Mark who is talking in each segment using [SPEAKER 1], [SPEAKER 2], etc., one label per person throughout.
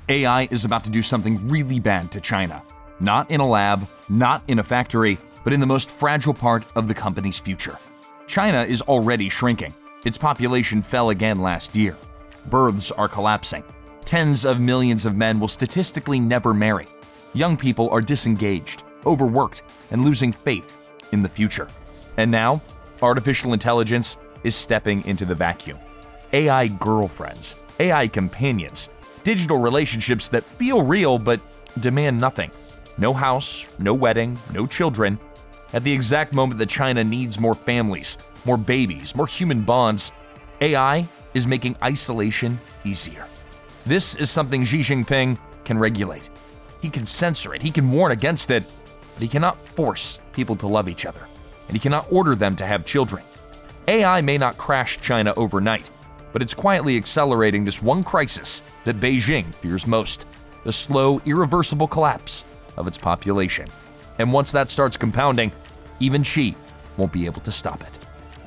[SPEAKER 1] AI is about to do something really bad to China. Not in a lab, not in a factory, but in the most fragile part of the company's future. China is already shrinking. Its population fell again last year. Births are collapsing. Tens of millions of men will statistically never marry. Young people are disengaged, overworked, and losing faith in the future. And now, artificial intelligence is stepping into the vacuum. AI girlfriends, AI companions, digital relationships that feel real but demand nothing. No house, no wedding, no children. At the exact moment that China needs more families, more babies, more human bonds, AI is making isolation easier. This is something Xi Jinping can regulate. He can censor it, he can warn against it, but he cannot force people to love each other, and he cannot order them to have children. AI may not crash China overnight, but it's quietly accelerating this one crisis that Beijing fears most: the slow, irreversible collapse of its population. And once that starts compounding, even Xi won't be able to stop it.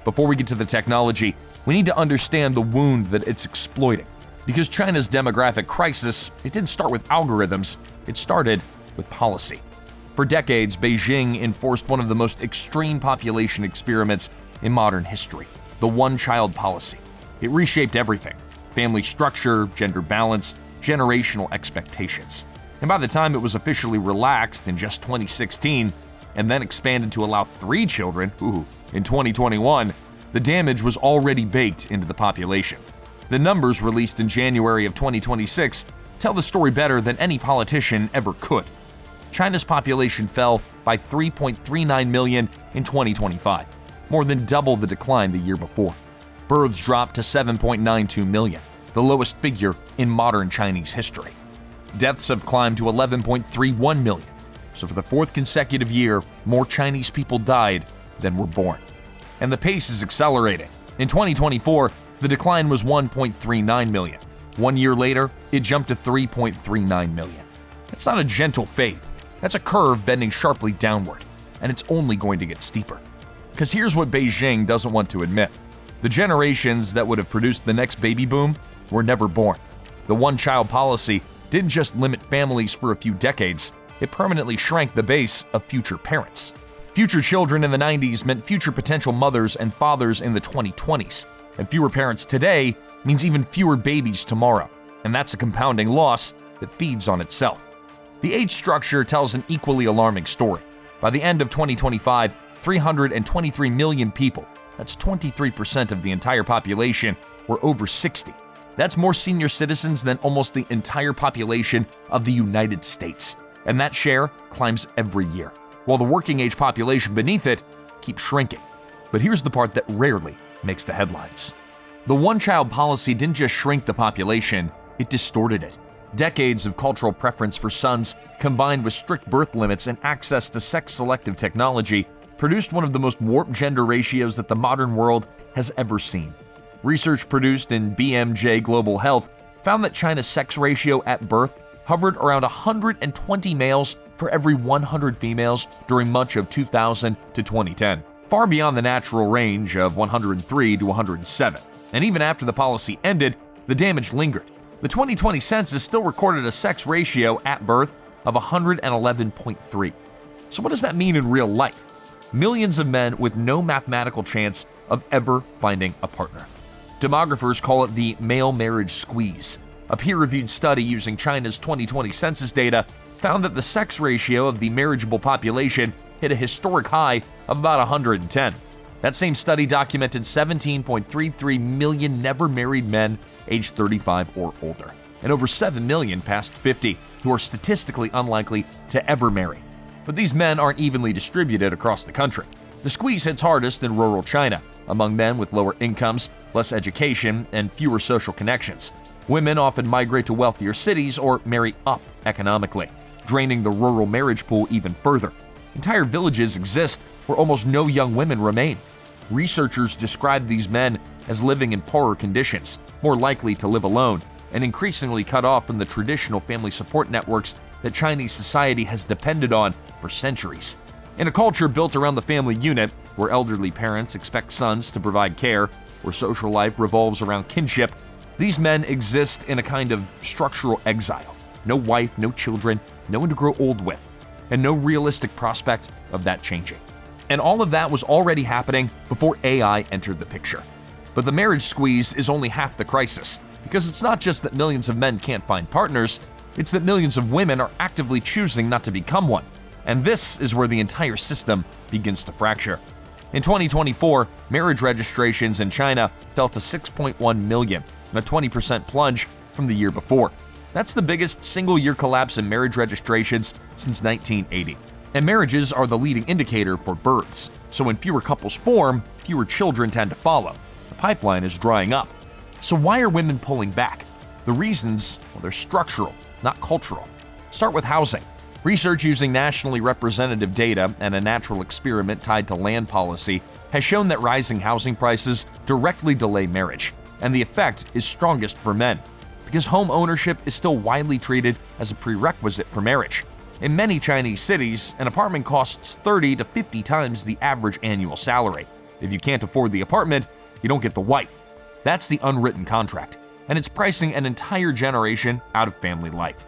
[SPEAKER 1] Before we get to the technology, we need to understand the wound that it's exploiting. Because China's demographic crisis, it didn't start with algorithms, it started with policy. For decades, Beijing enforced one of the most extreme population experiments in modern history: the one-child policy. It reshaped everything: family structure, gender balance, generational expectations. And by the time it was officially relaxed in just 2016, and then expanded to allow 3 children, in 2021, the damage was already baked into the population. The numbers released in January of 2026 tell the story better than any politician ever could. China's population fell by 3.39 million in 2025, more than double the decline the year before. Births dropped to 7.92 million, the lowest figure in modern Chinese history. Deaths have climbed to 11.31 million. So for the 4th consecutive year, more Chinese people died than were born. And the pace is accelerating. In 2024, the decline was 1.39 million. 1 year later, it jumped to 3.39 million. That's not a gentle fade. That's a curve bending sharply downward, and it's only going to get steeper. Because here's what Beijing doesn't want to admit: the generations that would have produced the next baby boom were never born. The one-child policy didn't just limit families for a few decades, it permanently shrank the base of future parents. Future children in the 90s meant future potential mothers and fathers in the 2020s. And fewer parents today means even fewer babies tomorrow. And that's a compounding loss that feeds on itself. The age structure tells an equally alarming story. By the end of 2025, 323 million people, that's 23% of the entire population, were over 60. That's more senior citizens than almost the entire population of the United States. And that share climbs every year, while the working age population beneath it keeps shrinking. But here's the part that rarely makes the headlines. The one-child policy didn't just shrink the population, it distorted it. Decades of cultural preference for sons, combined with strict birth limits and access to sex-selective technology, produced one of the most warped gender ratios that the modern world has ever seen. Research produced in BMJ Global Health found that China's sex ratio at birth hovered around 120 males for every 100 females during much of 2000 to 2010, far beyond the natural range of 103 to 107. And even after the policy ended, the damage lingered. The 2020 census still recorded a sex ratio at birth of 111.3. So what does that mean in real life? Millions of men with no mathematical chance of ever finding a partner. Demographers call it the male marriage squeeze. A peer-reviewed study using China's 2020 census data found that the sex ratio of the marriageable population hit a historic high of about 110. That same study documented 17.33 million never-married men aged 35 or older, and over 7 million past 50 who are statistically unlikely to ever marry. But these men aren't evenly distributed across the country. The squeeze hits hardest in rural China, among men with lower incomes, less education, and fewer social connections. Women often migrate to wealthier cities or marry up economically, draining the rural marriage pool even further. Entire villages exist where almost no young women remain. Researchers describe these men as living in poorer conditions, more likely to live alone, and increasingly cut off from the traditional family support networks that Chinese society has depended on for centuries. In a culture built around the family unit, where elderly parents expect sons to provide care, where social life revolves around kinship, these men exist in a kind of structural exile. no wife, no children, no one to grow old with, and no realistic prospect of that changing. And all of that was already happening before AI entered the picture. But the marriage squeeze is only half the crisis, because it's not just that millions of men can't find partners, it's that millions of women are actively choosing not to become one. And this is where the entire system begins to fracture. In 2024, marriage registrations in China fell to 6.1 million, a 20% plunge from the year before. That's the biggest single-year collapse in marriage registrations since 1980. And marriages are the leading indicator for births. So when fewer couples form, fewer children tend to follow. The pipeline is drying up. So why are women pulling back? The reasons, well, they're structural, not cultural. Start with housing. Research using nationally representative data and a natural experiment tied to land policy has shown that rising housing prices directly delay marriage, and the effect is strongest for men, because home ownership is still widely treated as a prerequisite for marriage. In many Chinese cities, an apartment costs 30 to 50 times the average annual salary. If you can't afford the apartment, you don't get the wife. That's the unwritten contract, and it's pricing an entire generation out of family life.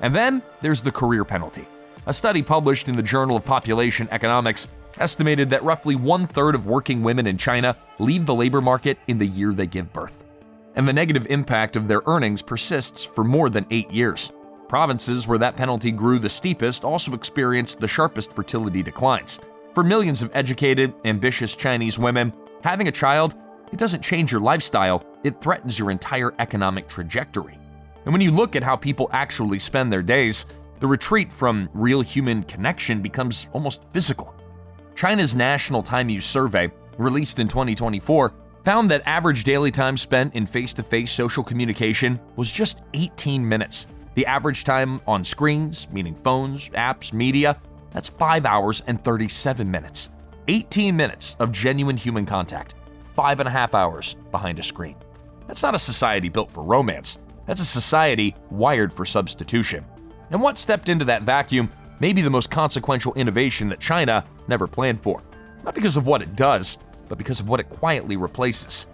[SPEAKER 1] And then there's the career penalty. A study published in the Journal of Population Economics estimated that roughly 1/3 of working women in China leave the labor market in the year they give birth. And the negative impact of their earnings persists for more than 8 years. Provinces where that penalty grew the steepest also experienced the sharpest fertility declines. For millions of educated, ambitious Chinese women, having a child, it doesn't change your lifestyle, it threatens your entire economic trajectory. And when you look at how people actually spend their days, the retreat from real human connection becomes almost physical. China's National Time Use Survey, released in 2024, found that average daily time spent in face-to-face social communication was just 18 minutes. The average time on screens, meaning phones, apps, media, that's 5 hours and 37 minutes. 18 minutes of genuine human contact, 5.5 hours behind a screen. That's not a society built for romance. That's a society wired for substitution. And what stepped into that vacuum may be the most consequential innovation that China never planned for. Not because of what it does, but because of what it quietly replaces.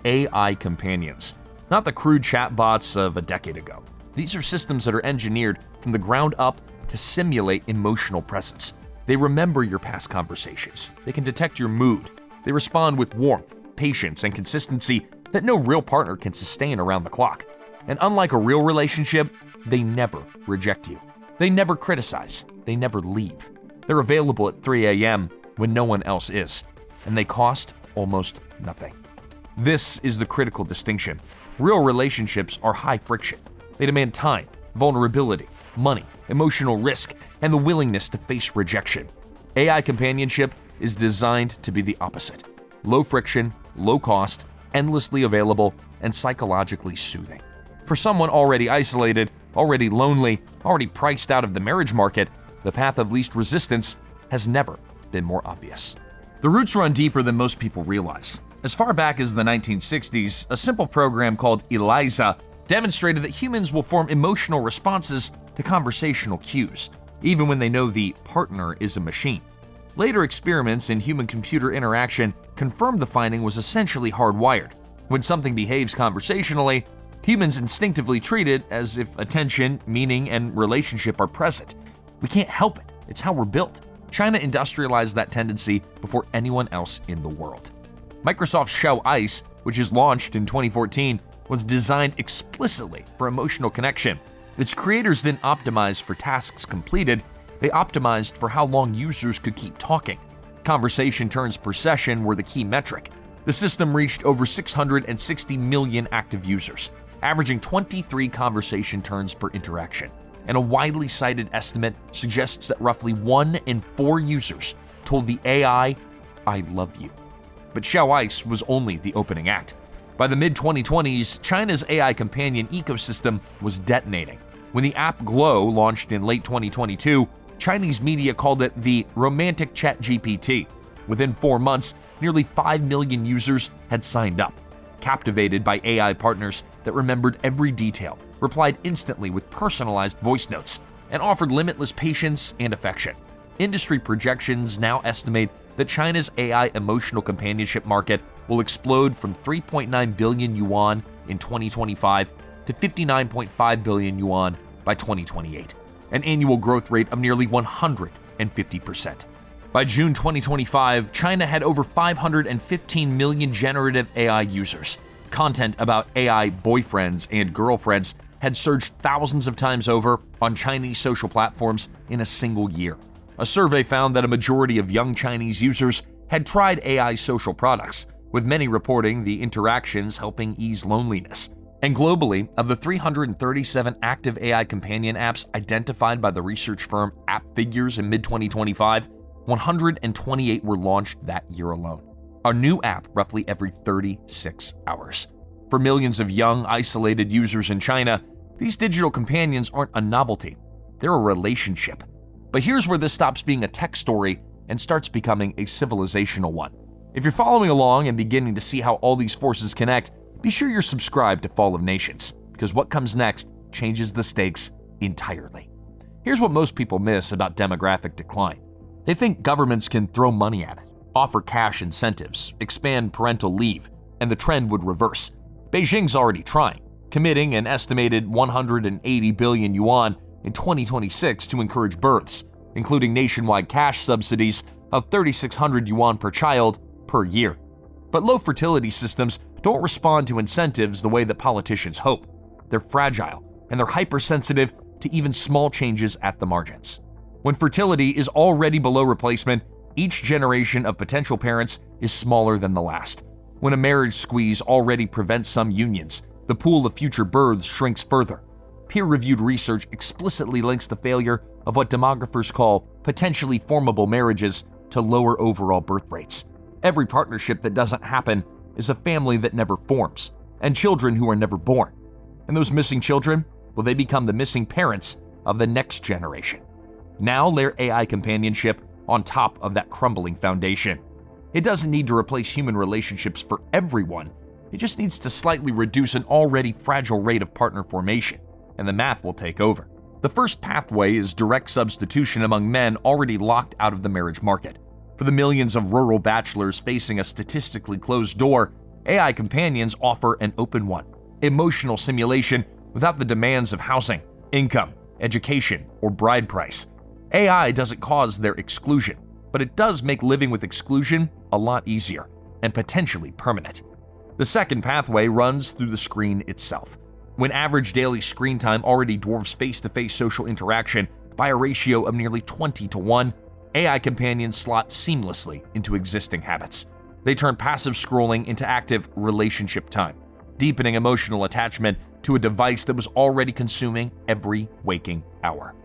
[SPEAKER 1] AI companions. Not the crude chatbots of a decade ago. These are systems that are engineered from the ground up to simulate emotional presence. They remember your past conversations. They can detect your mood. They respond with warmth, patience, and consistency that no real partner can sustain around the clock. And unlike a real relationship, they never reject you. They never criticize. They never leave. They're available at 3 a.m. when no one else is. And they cost almost nothing. This is the critical distinction. Real relationships are high friction. They demand time, vulnerability, money, emotional risk, and the willingness to face rejection. AI companionship is designed to be the opposite. Low friction, low cost, endlessly available, and psychologically soothing. For someone already isolated, already lonely, already priced out of the marriage market, the path of least resistance has never been more obvious. The roots run deeper than most people realize. As far back as the 1960s, a simple program called ELIZA demonstrated that humans will form emotional responses to conversational cues, even when they know the partner is a machine. Later experiments in human-computer interaction confirmed the finding was essentially hardwired. When something behaves conversationally, humans instinctively treat it as if attention, meaning, and relationship are present. We can't help it. It's how we're built. China industrialized that tendency before anyone else in the world. Microsoft's Xiao Ice, which is launched in 2014, was designed explicitly for emotional connection. Its creators didn't optimize for tasks completed, they optimized for how long users could keep talking. Conversation turns per session were the key metric. The system reached over 660 million active users, averaging 23 conversation turns per interaction. And a widely cited estimate suggests that roughly 1 in 4 users told the AI, "I love you." But Xiao Ice was only the opening act. By the mid-2020s, China's AI companion ecosystem was detonating. When the app Glow launched in late 2022, Chinese media called it the romantic ChatGPT. Within 4 months, nearly 5 million users had signed up, captivated by AI partners that remembered every detail, replied instantly with personalized voice notes, and offered limitless patience and affection. Industry projections now estimate that China's AI emotional companionship market will explode from 3.9 billion yuan in 2025 to 59.5 billion yuan by 2028, an annual growth rate of nearly 150%. By June 2025, China had over 515 million generative AI users. Content about AI boyfriends and girlfriends had surged thousands of times over on Chinese social platforms in a single year. A survey found that a majority of young Chinese users had tried AI social products, with many reporting the interactions helping ease loneliness. And globally, of the 337 active AI companion apps identified by the research firm AppFigures in mid-2025, 128 were launched that year alone. A new app roughly every 36 hours. For millions of young, isolated users in China, these digital companions aren't a novelty, they're a relationship. But here's where this stops being a tech story and starts becoming a civilizational one. If you're following along and beginning to see how all these forces connect, be sure you're subscribed to Fall of Nations, because what comes next changes the stakes entirely. Here's what most people miss about demographic decline. They think governments can throw money at it, offer cash incentives, expand parental leave, and the trend would reverse. Beijing's already trying, committing an estimated 180 billion yuan in 2026 to encourage births, including nationwide cash subsidies of 3,600 yuan per child per year. But low fertility systems don't respond to incentives the way that politicians hope. They're fragile, and they're hypersensitive to even small changes at the margins. When fertility is already below replacement, each generation of potential parents is smaller than the last. When a marriage squeeze already prevents some unions, the pool of future births shrinks further. Peer-reviewed research explicitly links the failure of what demographers call potentially formable marriages to lower overall birth rates. Every partnership that doesn't happen is a family that never forms, and children who are never born. And those missing children, well, they become the missing parents of the next generation. Now layer AI companionship on top of that crumbling foundation. It doesn't need to replace human relationships for everyone. It just needs to slightly reduce an already fragile rate of partner formation, and the math will take over. The first pathway is direct substitution among men already locked out of the marriage market. For the millions of rural bachelors facing a statistically closed door, AI companions offer an open one. Emotional simulation without the demands of housing, income, education, or bride price. AI doesn't cause their exclusion, but it does make living with exclusion a lot easier and potentially permanent. The second pathway runs through the screen itself. When average daily screen time already dwarfs face-to-face social interaction by a ratio of nearly 20-1, AI companions slot seamlessly into existing habits. They turn passive scrolling into active relationship time, deepening emotional attachment to a device that was already consuming every waking hour.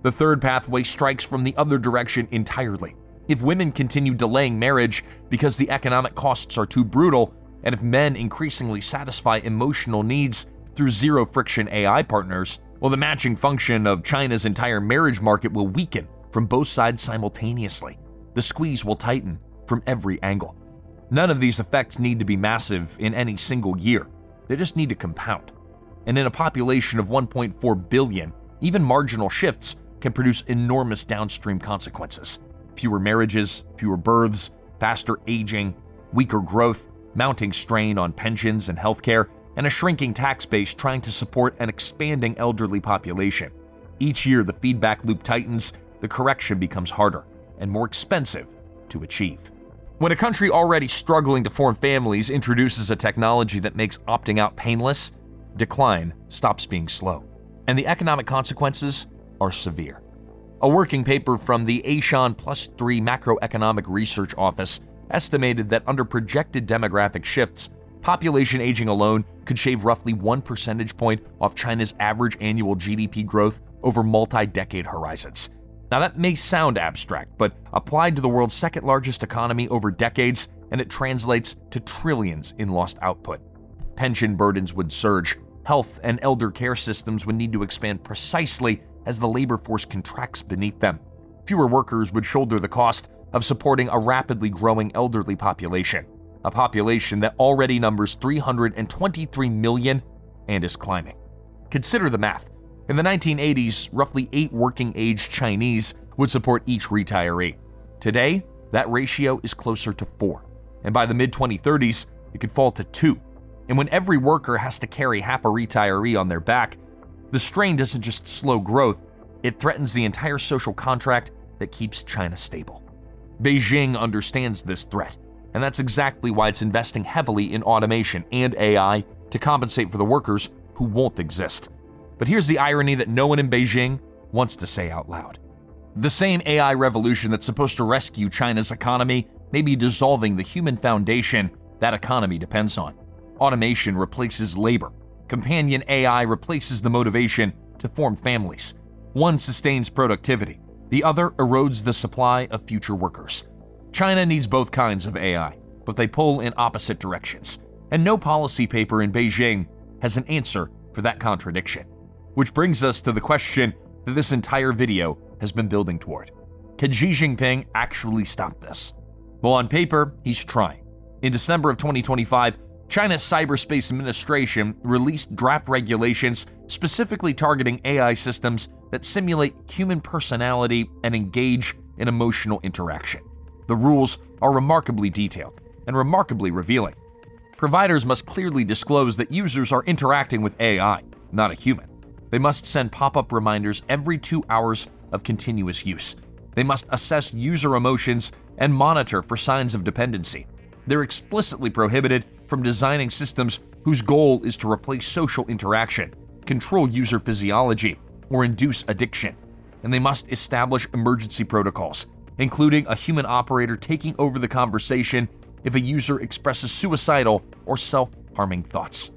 [SPEAKER 1] The third pathway strikes from the other direction entirely. If women continue delaying marriage because the economic costs are too brutal, and if men increasingly satisfy emotional needs through zero-friction AI partners, well, the matching function of China's entire marriage market will weaken from both sides simultaneously. The squeeze will tighten from every angle. None of these effects need to be massive in any single year. They just need to compound. And in a population of 1.4 billion, even marginal shifts can produce enormous downstream consequences. Fewer marriages, fewer births, faster aging, weaker growth, mounting strain on pensions and healthcare, and a shrinking tax base trying to support an expanding elderly population. Each year, the feedback loop tightens, the correction becomes harder and more expensive to achieve. When a country already struggling to form families introduces a technology that makes opting out painless, decline stops being slow, and the economic consequences are severe. A working paper from the Asian +3 Macroeconomic Research Office estimated that under projected demographic shifts, population aging alone could shave roughly 1 percentage point off China's average annual GDP growth over multi-decade horizons. Now that may sound abstract, but applied to the world's second largest economy over decades, and it translates to trillions in lost output. Pension burdens would surge, health and elder care systems would need to expand precisely as the labor force contracts beneath them. Fewer workers would shoulder the cost of supporting a rapidly growing elderly population, a population that already numbers 323 million and is climbing. Consider the math. In the 1980s, roughly 8 working-age Chinese would support each retiree. Today, that ratio is closer to 4, and by the mid-2030s, it could fall to 2. And when every worker has to carry half a retiree on their back, The strain doesn't just slow growth, it threatens the entire social contract that keeps China stable. Beijing understands this threat, and that's exactly why it's investing heavily in automation and AI to compensate for the workers who won't exist. But here's the irony that no one in Beijing wants to say out loud. The same AI revolution that's supposed to rescue China's economy may be dissolving the human foundation that economy depends on. Automation replaces labor. Companion AI replaces the motivation to form families. One sustains productivity. The other erodes the supply of future workers. China needs both kinds of AI, but they pull in opposite directions. And no policy paper in Beijing has an answer for that contradiction. Which brings us to the question that this entire video has been building toward. Can Xi Jinping actually stop this? Well, on paper, he's trying. In December of 2025, China's Cyberspace Administration released draft regulations specifically targeting AI systems that simulate human personality and engage in emotional interaction. The rules are remarkably detailed and remarkably revealing. Providers must clearly disclose that users are interacting with AI, not a human. They must send pop-up reminders every 2 hours of continuous use. They must assess user emotions and monitor for signs of dependency. They're explicitly prohibited from designing systems whose goal is to replace social interaction, control user physiology, or induce addiction. And they must establish emergency protocols, including a human operator taking over the conversation if a user expresses suicidal or self-harming thoughts.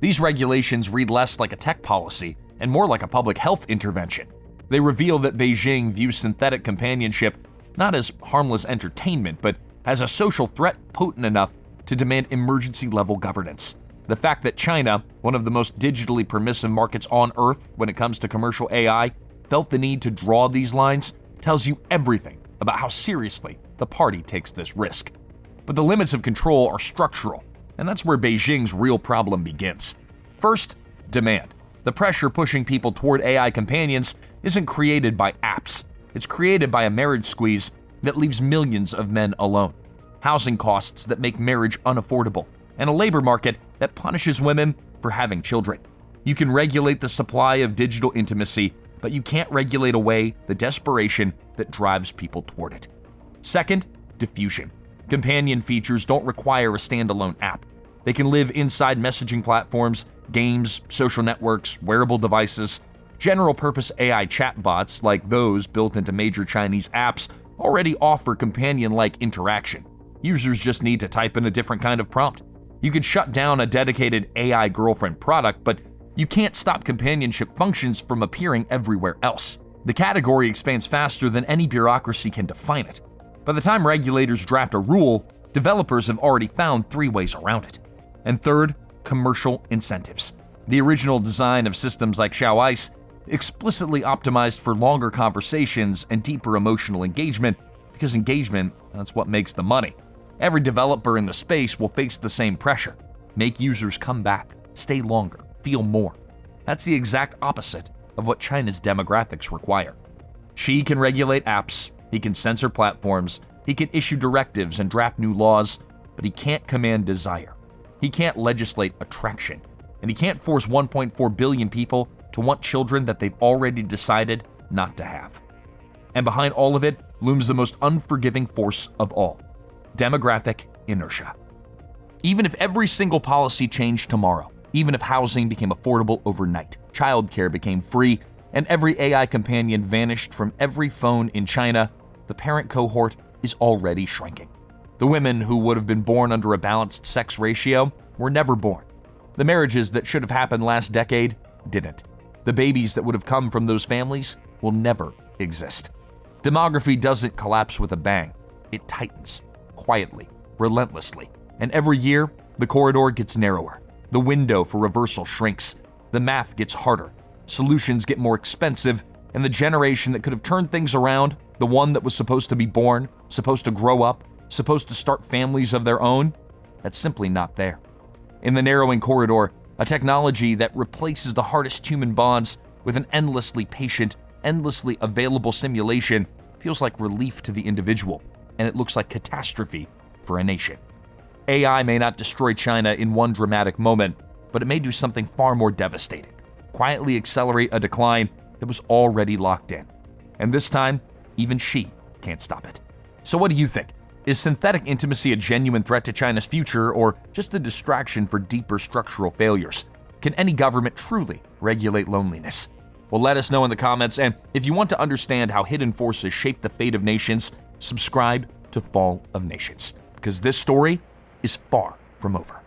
[SPEAKER 1] These regulations read less like a tech policy and more like a public health intervention. They reveal that Beijing views synthetic companionship not as harmless entertainment, but as a social threat potent enough to demand emergency-level governance. The fact that China, one of the most digitally permissive markets on Earth when it comes to commercial AI, felt the need to draw these lines tells you everything about how seriously the party takes this risk. But the limits of control are structural, and that's where Beijing's real problem begins. First, demand. The pressure pushing people toward AI companions isn't created by apps. It's created by a marriage squeeze that leaves millions of men alone, housing costs that make marriage unaffordable, and a labor market that punishes women for having children. You can regulate the supply of digital intimacy, but you can't regulate away the desperation that drives people toward it. Second, diffusion. Companion features don't require a standalone app. They can live inside messaging platforms, games, social networks, wearable devices. General-purpose AI chatbots, like those built into major Chinese apps, already offer companion-like interaction. Users just need to type in a different kind of prompt. You could shut down a dedicated AI girlfriend product, but you can't stop companionship functions from appearing everywhere else. The category expands faster than any bureaucracy can define it. By the time regulators draft a rule, developers have already found 3 ways around it. And third, commercial incentives. The original design of systems like Xiaoice explicitly optimized for longer conversations and deeper emotional engagement, because engagement, that's what makes the money. Every developer in the space will face the same pressure. Make users come back, stay longer, feel more. That's the exact opposite of what China's demographics require. Xi can regulate apps, he can censor platforms, he can issue directives and draft new laws, but he can't command desire. He can't legislate attraction, and he can't force 1.4 billion people to want children that they've already decided not to have. And behind all of it looms the most unforgiving force of all: demographic inertia. Even if every single policy changed tomorrow, even if housing became affordable overnight, childcare became free, and every AI companion vanished from every phone in China, the parent cohort is already shrinking. The women who would have been born under a balanced sex ratio were never born. The marriages that should have happened last decade didn't. The babies that would have come from those families will never exist. Demography doesn't collapse with a bang. It tightens, quietly, relentlessly. And every year, the corridor gets narrower. The window for reversal shrinks. The math gets harder. Solutions get more expensive. And the generation that could have turned things around, the one that was supposed to be born, supposed to grow up, supposed to start families of their own, that's simply not there. In the narrowing corridor, a technology that replaces the hardest human bonds with an endlessly patient, endlessly available simulation feels like relief to the individual, and it looks like catastrophe for a nation. AI may not destroy China in one dramatic moment, but it may do something far more devastating. quietly accelerate a decline that was already locked in. And this time, even she can't stop it. So what do you think? Is synthetic intimacy a genuine threat to China's future, or just a distraction for deeper structural failures? Can any government truly regulate loneliness? Well, let us know in the comments, and if you want to understand how hidden forces shape the fate of nations, subscribe to Fall of Nations, because this story is far from over.